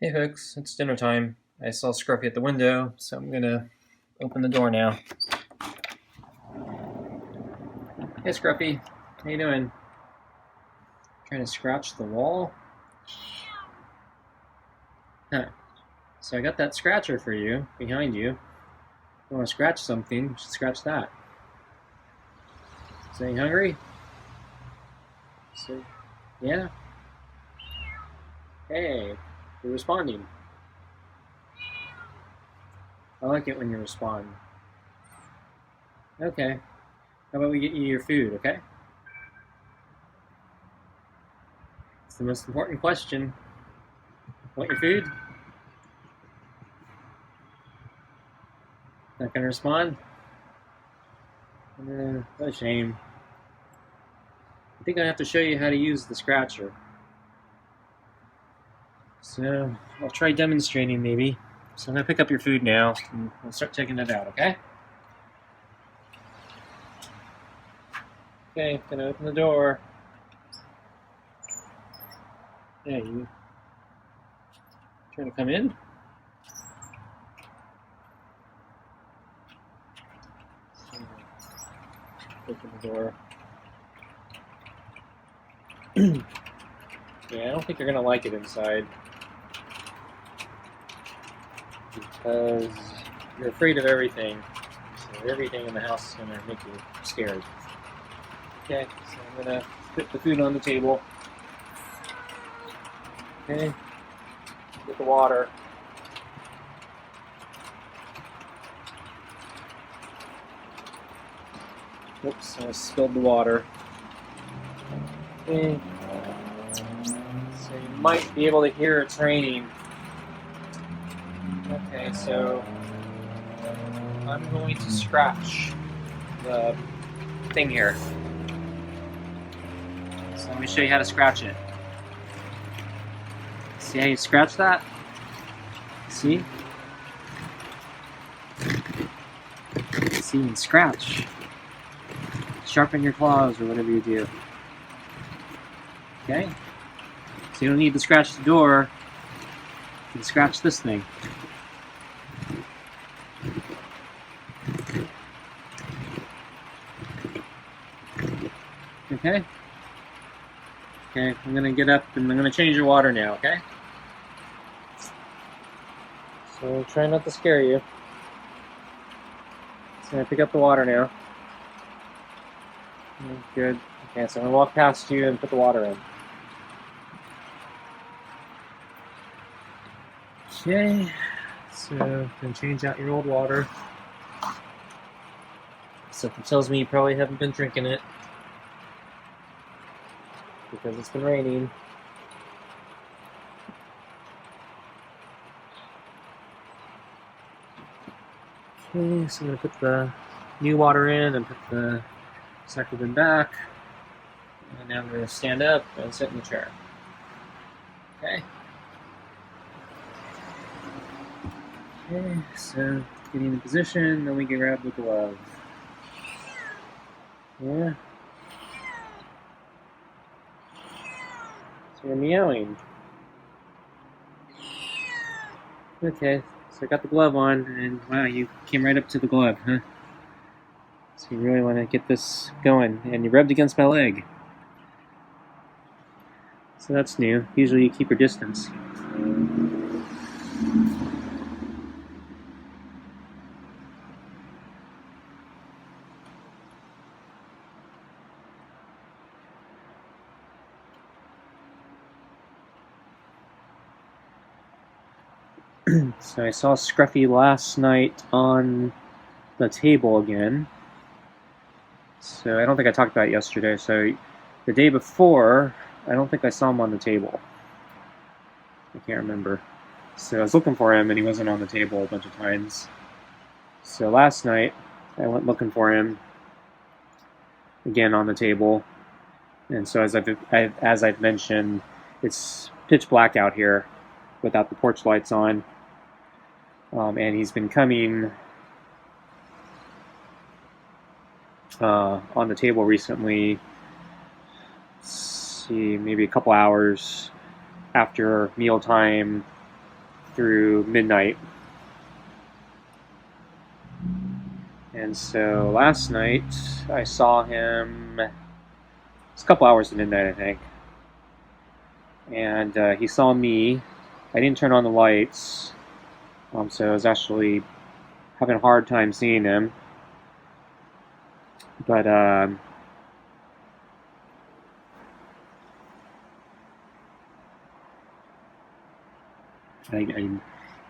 Hey folks, it's dinner time. I saw Scruffy at the window, so I'm gonna open the door now. Hey Scruffy, how you doing? Trying to scratch the wall? Huh. So I got that scratcher for you, behind you. If you want to scratch something, you should scratch that. So you hungry? So, yeah? Hey, you're responding. I like it when you respond. Okay. How about we get you your food, okay? It's the most important question. Want your food? Not gonna respond? What a shame. I think I have to show you how to use the scratcher. So I'll try demonstrating maybe. So I'm gonna pick up your food now and we'll start checking it out, okay? Okay, gonna open the door. Hey, you trying to come in? Open the door. Yeah, I don't think you're gonna like it inside. Because you're afraid of everything. So everything in the house is gonna make you scared. Okay, so I'm gonna put the food on the table. Okay, get the water. Oops, I spilled the water. Okay. So you might be able to hear it's raining. Okay, so I'm going to scratch the thing here. So let me show you how to scratch it. See how you scratch that? See? See and scratch. Sharpen your claws or whatever you do. Okay? So you don't need to scratch the door. You can scratch this thing. Okay? Okay, I'm gonna get up and I'm gonna change your water now, okay? So try not to scare you. So I'm gonna pick up the water now. Good. Okay, so I'm gonna walk past you and put the water in. Okay, so I'm gonna change out your old water. Something tells me you probably haven't been drinking it because it's been raining. Okay, so I'm gonna put the new water in and put the second bin back. And now I'm gonna stand up and sit in the chair. Okay. Okay, so getting in position, then we can grab the glove. Yeah. So you're meowing. Okay, so I got the glove on, and wow, you came right up to the glove, huh? So you really want to get this going, and you rubbed against my leg. So that's new. Usually you keep your distance. So I saw Scruffy last night on the table again. So I don't think I talked about it yesterday. So the day before, I don't think I saw him on the table. I can't remember. So I was looking for him and he wasn't on the table a bunch of times. So last night, I went looking for him again on the table. And so as I've mentioned, it's pitch black out here without the porch lights on. And he's been coming on the table recently, let's see, maybe a couple hours after mealtime, through midnight. And so last night I saw him, it's a couple hours to midnight, I think. And he saw me. I didn't turn on the lights, so I was actually having a hard time seeing him. But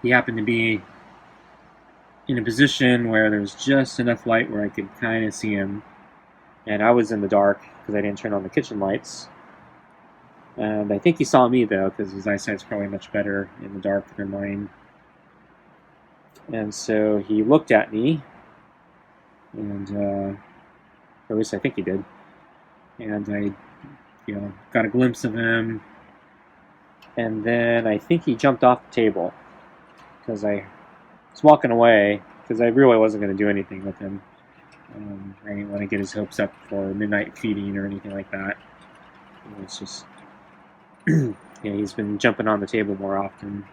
he happened to be in a position where there was just enough light where I could kind of see him. And I was in the dark because I didn't turn on the kitchen lights. And I think he saw me, though, because his eyesight's probably much better in the dark than mine. And so he looked at me, and or at least I think he did. And I, got a glimpse of him. And then I think he jumped off the table because I was walking away because I really wasn't going to do anything with him. I didn't want to get his hopes up for midnight feeding or anything like that. It's just, he's been jumping on the table more often,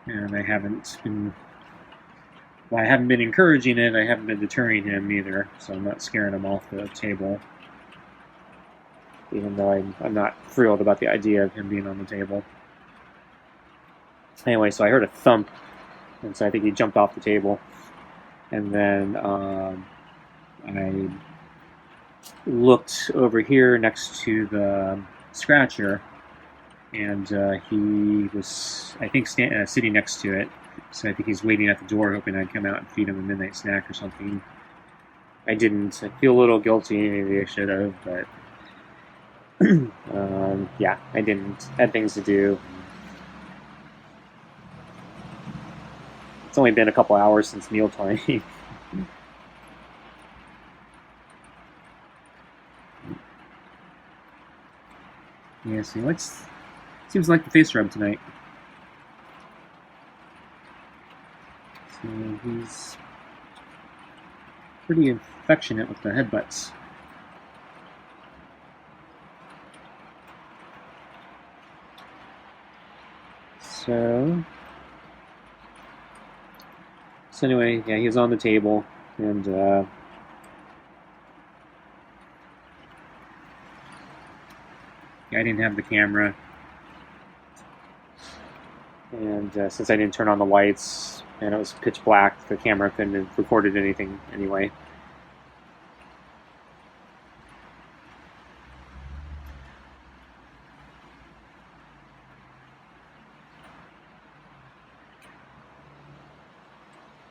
and I haven't been encouraging it. I haven't been deterring him either, so I'm not scaring him off the table. Even though I'm not thrilled about the idea of him being on the table. Anyway, so I heard a thump, and so I think he jumped off the table. And then I looked over here next to the scratcher, and he was, I think, sitting next to it. So I think he's waiting at the door, hoping I'd come out and feed him a midnight snack or something. I didn't. I feel a little guilty. Maybe I should have, but yeah, I didn't. I had things to do. It's only been a couple hours since mealtime. Yeah, so seems like the face rub tonight. So he's pretty affectionate with the headbutts. So anyway, yeah, he was on the table, and I didn't have the camera, and since I didn't turn on the lights and it was pitch black, the camera couldn't have recorded anything anyway.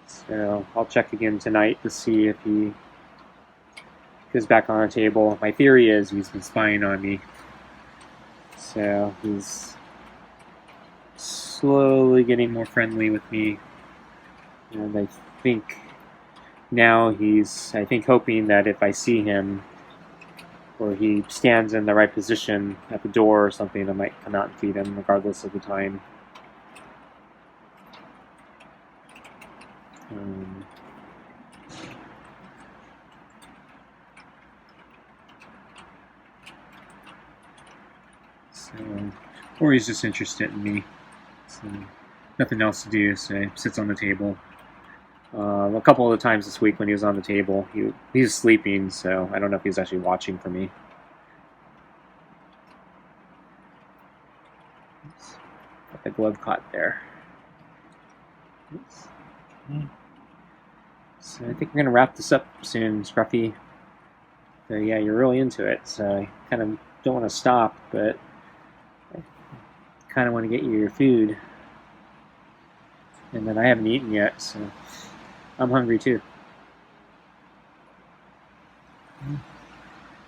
So I'll check again tonight to see if he goes back on the table. My theory is he's been spying on me. So he's slowly getting more friendly with me. And I think now he's, hoping that if I see him or he stands in the right position at the door or something, I might come out and feed him regardless of the time. Or he's just interested in me. So nothing else to do, so he sits on the table. A couple of the times this week when he was on the table, he was sleeping, so I don't know if he was actually watching for me. Oops. Got the glove caught there. Oops. Okay. So I think we're going to wrap this up soon, Scruffy. So yeah, you're really into it, so I kind of don't want to stop, but I kind of want to get you your food. And then I haven't eaten yet, so I'm hungry too.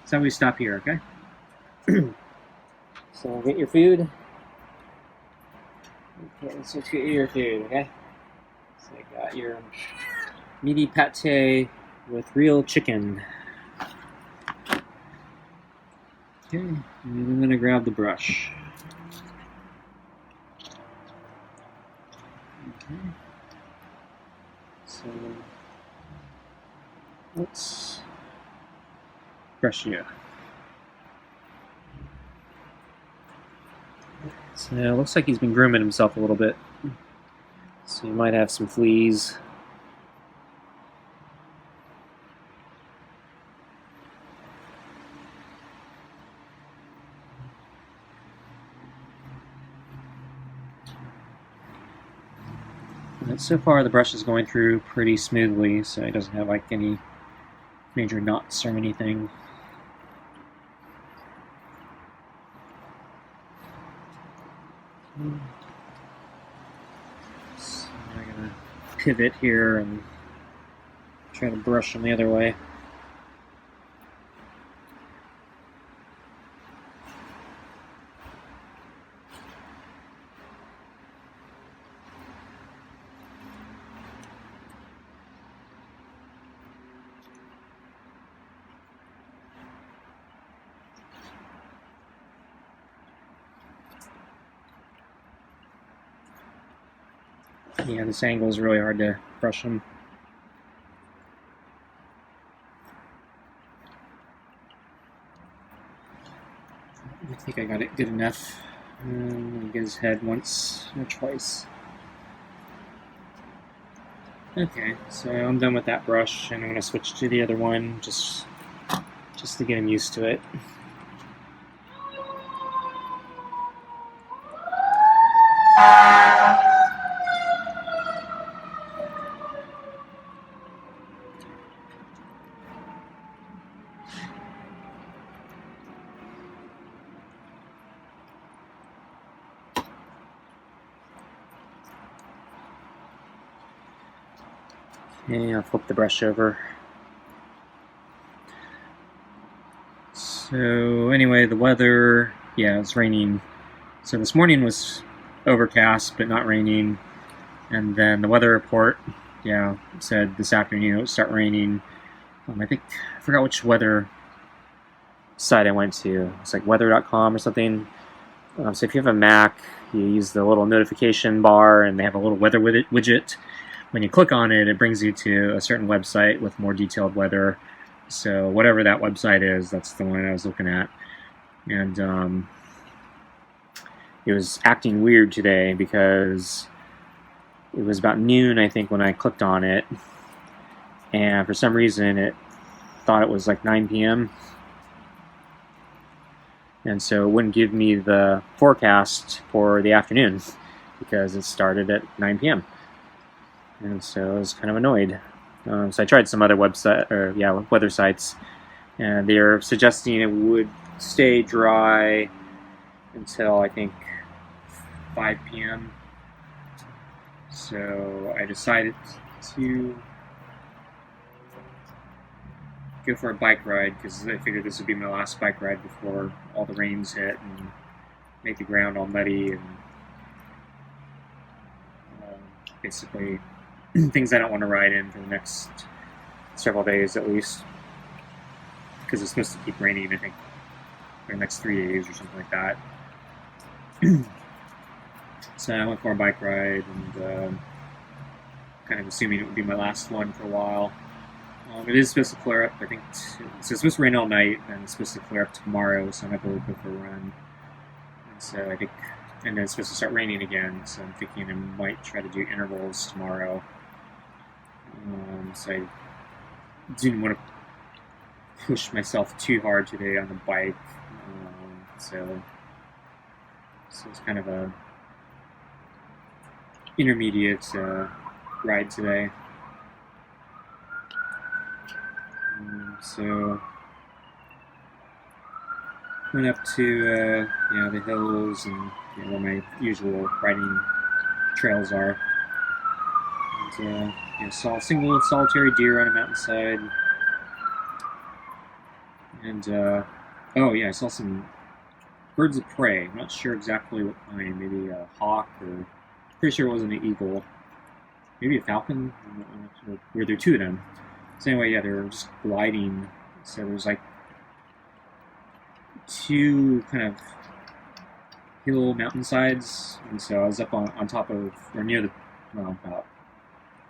So we stop here, okay? So get your food. Okay, so let's get you your food, okay? So I got your meaty pate with real chicken. Okay, and I'm gonna grab the brush. Okay. So let's brush you. So it looks like he's been grooming himself a little bit. So he might have some fleas. But so far the brush is going through pretty smoothly, so it doesn't have like any major knots or anything. So I'm gonna pivot here and try to brush them the other way. Yeah, this angle is really hard to brush them. I think I got it good enough. Get his head once or twice. Okay, so I'm done with that brush, and I'm going to switch to the other one just to get him used to it. Okay, I'll flip the brush over. So anyway, the weather, yeah, it's raining. So this morning was overcast, but not raining. And then the weather report, yeah, said this afternoon it would start raining. I forgot which weather site I went to. It's like weather.com or something. So if you have a Mac, you use the little notification bar, and they have a little weather widget. When you click on it, it brings you to a certain website with more detailed weather. So whatever that website is, that's the one I was looking at. And it was acting weird today because it was about noon, I think, when I clicked on it. And for some reason, it thought it was like 9 p.m. And so it wouldn't give me the forecast for the afternoon because it started at 9 p.m. And so I was kind of annoyed. So I tried some other weather sites, and they're suggesting it would stay dry until I think 5 p.m. So I decided to go for a bike ride because I figured this would be my last bike ride before all the rains hit and make the ground all muddy and basically things I don't want to ride in for the next several days at least, because it's supposed to keep raining, I think, for the next 3 days or something like that. So I went for a bike ride and kind of assuming it would be my last one for a while. It is supposed to clear up, I think, so it's supposed to rain all night, and it's supposed to clear up tomorrow, so I'm going to go for a run. And so I think, and then it's supposed to start raining again, so I'm thinking I might try to do intervals tomorrow. So I didn't want to push myself too hard today on the bike, so it's kind of a intermediate ride today. So went up to the hills and where my usual riding trails are. And saw a single solitary deer on a mountainside. And I saw some birds of prey. I'm not sure exactly what kind. Maybe a hawk, or pretty sure it wasn't an eagle. Maybe a falcon. I'm not sure. Were there two of them? So anyway, they were just gliding. So there's like two kind of hill mountainsides, and so I was up on top of, or near the, about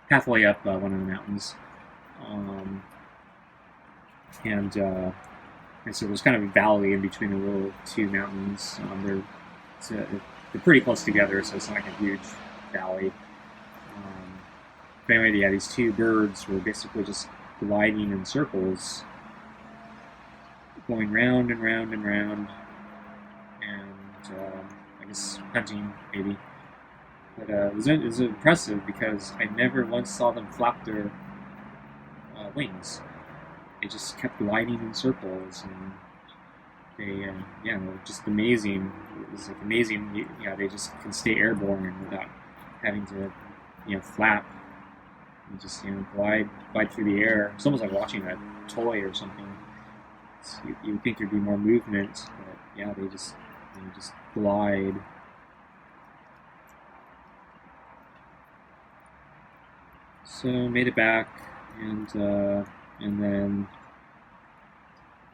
halfway up one of the mountains, and so there's kind of a valley in between the little two mountains. they're pretty close together, so it's not like a huge valley. But anyway, yeah, these two birds were basically just gliding in circles, going round and round and round, and I guess hunting maybe. But it was impressive because I never once saw them flap their wings. They just kept gliding in circles, and they yeah, they were just amazing. It was like amazing. Yeah, they just can stay airborne without having to flap. And just glide through the air. It's almost like watching a toy or something. You would think there'd be more movement, but yeah, they just glide. So made it back, and then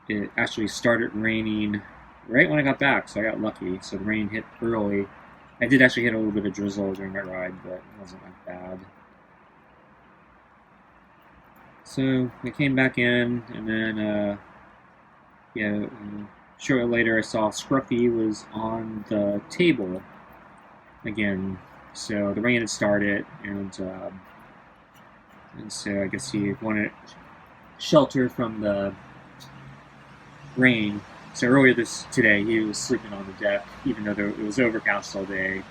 it actually started raining right when I got back, so I got lucky. So the rain hit early. I did actually hit a little bit of drizzle during my ride, but it wasn't that bad. So I came back in, and then shortly later I saw Scruffy was on the table again. So the rain had started, and so I guess he wanted shelter from the rain. So earlier today he was sleeping on the deck, even though it was overcast all day.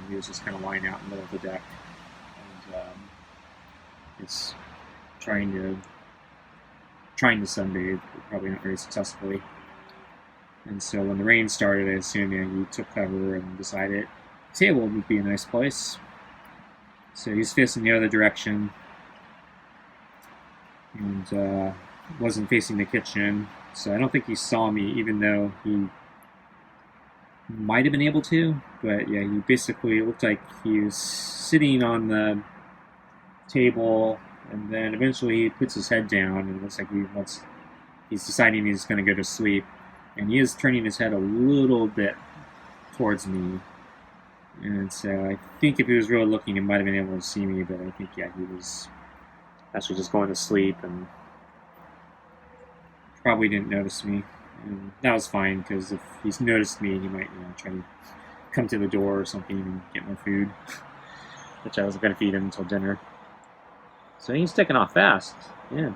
He was just kind of lying out in the middle of the deck, and it's trying to sunbathe, but probably not very successfully. And so when the rain started, I assume he took cover and decided the table would be a nice place. So he's facing the other direction, and wasn't facing the kitchen. So I don't think he saw me, even though he might have been able to. But yeah, he basically looked like he was sitting on the table, and then eventually he puts his head down, and it looks like he's deciding he's going to go to sleep. And he is turning his head a little bit towards me. And so I think if he was really looking, he might have been able to see me, but I think, yeah, he was actually just going to sleep and probably didn't notice me. And that was fine, because if he's noticed me, he might try to come to the door or something and get more food, which I wasn't going to feed him until dinner. So he's taking off fast. Yeah,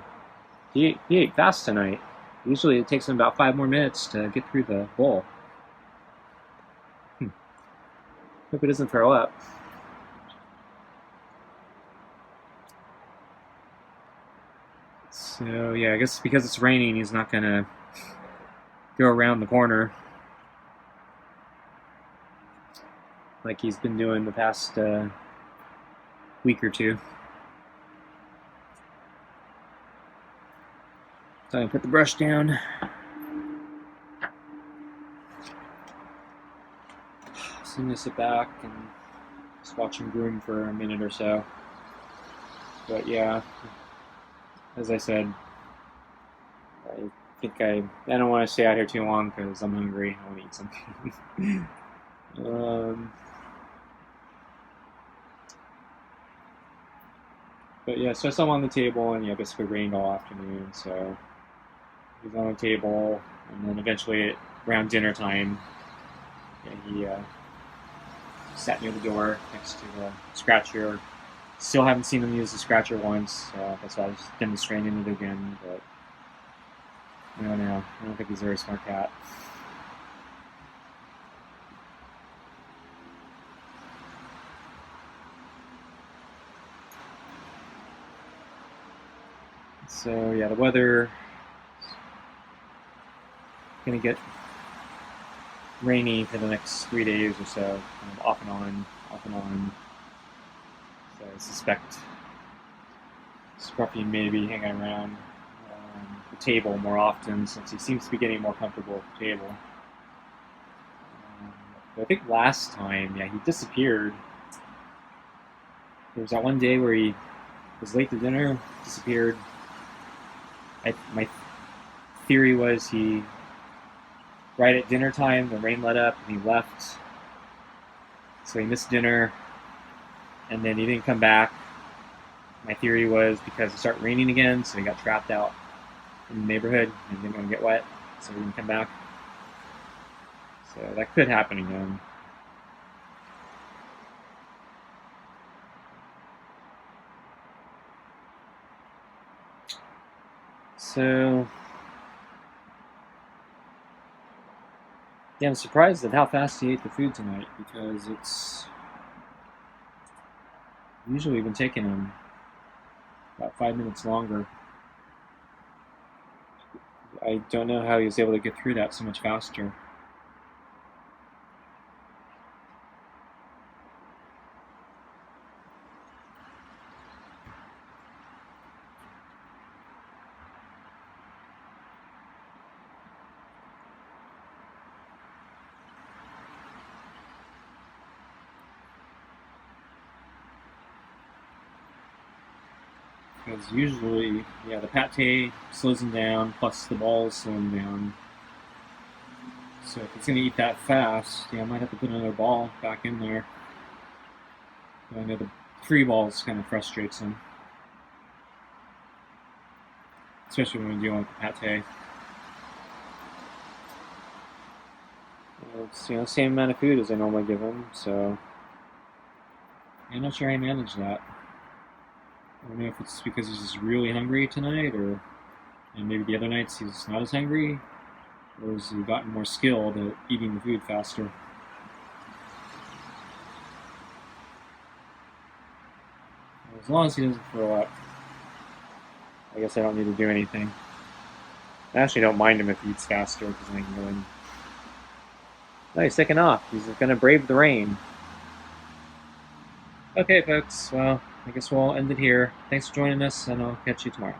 he ate fast tonight. Usually it takes him about 5 more minutes to get through the bowl. Hope he doesn't throw up. So yeah, I guess because it's raining, he's not gonna go around the corner like he's been doing the past week or two. So I put the brush down. So I'm gonna sit back and just watch him groom for a minute or so. But yeah, as I said, I think I don't want to stay out here too long because I'm hungry. I want to eat something. But yeah, so I saw him on the table, and yeah, basically rained all afternoon. So he was on the table, and then eventually around dinner time, he sat near the door next to the scratcher. Still haven't seen him use the scratcher once, so that's why I was demonstrating it again. But I don't know. I don't think he's a very smart cat. So yeah, the weather is gonna get rainy for the next 3 days or so, kind of off and on, off and on. So I suspect Scruffy may be hanging around the table more often, since he seems to be getting more comfortable at the table. But I think last time, yeah, he disappeared. There was that one day where he was late to dinner, disappeared. My theory was right at dinner time, the rain let up, and he left. So he missed dinner, and then he didn't come back. My theory was because it started raining again, so he got trapped out in the neighborhood and didn't want to get wet, so he didn't come back. So that could happen again. So, yeah, I'm surprised at how fast he ate the food tonight, because it's usually been taking him about 5 minutes longer. I don't know how he was able to get through that so much faster. Because usually, yeah, the pate slows him down, plus the balls slow him down. So if it's going to eat that fast, yeah, I might have to put another ball back in there. But I know the 3 balls kind of frustrates him. Especially when we're dealing with the pate. It's, you know, same amount of food as I normally give him, so I'm not sure how I manage that. I don't know if it's because he's just really hungry tonight, or and maybe the other nights he's not as hungry, or has he gotten more skilled at eating the food faster? As long as he doesn't throw up, I guess I don't need to do anything. I actually don't mind him if he eats faster, because I can go in. No, he's taking off. He's going to brave the rain. Okay, folks. Well, I guess we'll end it here. Thanks for joining us, and I'll catch you tomorrow.